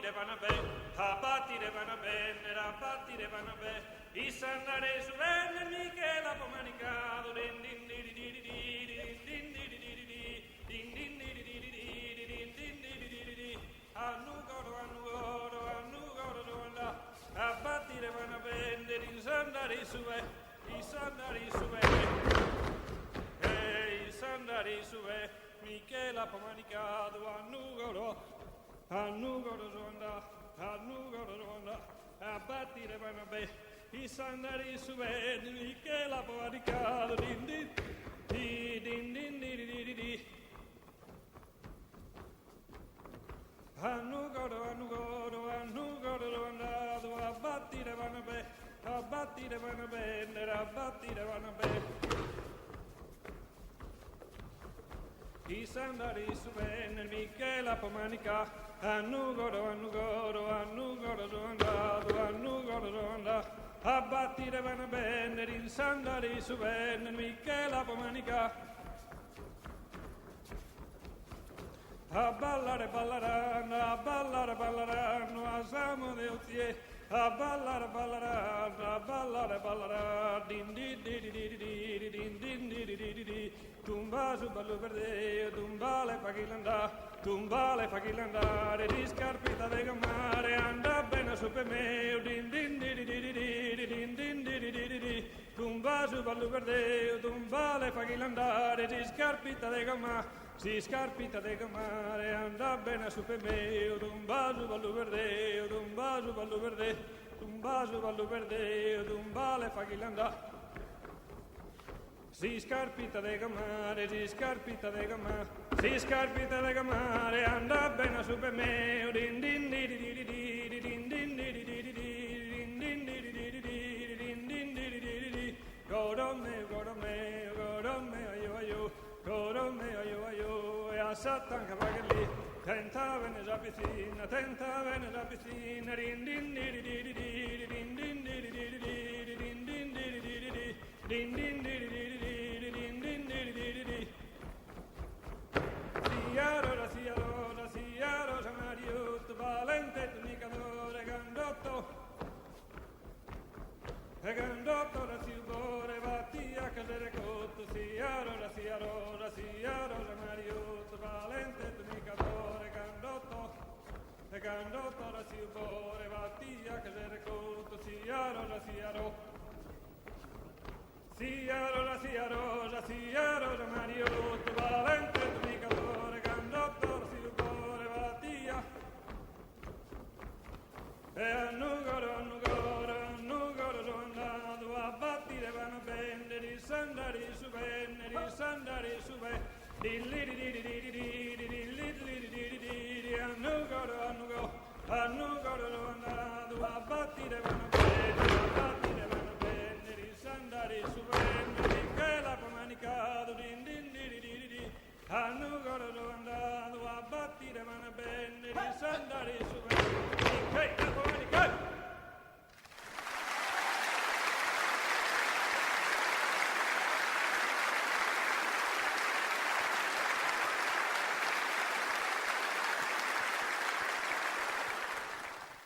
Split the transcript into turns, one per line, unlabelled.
battire vanno bene, a battire vanno bene, a battire vanno bene, i sandare su venne Michela pomanicato, din din di di di di din din di di di din din di di di din din di di annugoro a battire vanno bene, i sandare su venne, i sandare su venne, i sandare su venne, Michela pomanicato, annugoro sonda, a battire vanno bene, i sandali su vedi, Michela pomanicato, din din di din din di di annugoro andato, a battire vanno bene, a battire vanno bene, a battire vanno bene. I sandali su venne, Michela pomanica, annugoro andato, a battire vanno bene, i sandali su venne, Michela pomanica, a ballare balleranno, a samo de ozie, a ballare balleranno, din din di di di di din din di di di tumba su ballo verde, tumbale fa chi l'andare, di scarpita de gammare, anda bene su per me, din din di di di din din di di tumba su ballo verde, tumbale fa chi l'andare, di scarpita de gammare, si scarpita de gammare, anda bene su per me, tumba su ballo verde, tumba su ballo verde, tumba su ballo verde, tumbale fa chi l'andare. Si scarpita de gammare, si scarpita de gammare, si scarpita de gammare, anda bene su per me, din din di di di di din din di di di din din di di di din din di di di godome, aio, godome, aio, e a Satan che va che lì, tentavene già pizzina, din din di di di din din di di di din din di di di din din di di di sia rosa mariotto, valente tunicatore, gandotto da silvore, vatti a casere cotto, sia rosa mariotto, valente tunicatore, gandotto da silvore, vatti a casere cotto, sia rosa mariotto, valente tunicatore, gandotto silvore, vatia, e annugoro sono andato, a battire vanno bene, di sandali su venne, annugoro sono andato, a battire vanno bene, di sandali su venne, che la pomanicato, din din di annugoro sono andato, a battire vanno bene, di sandali su venne,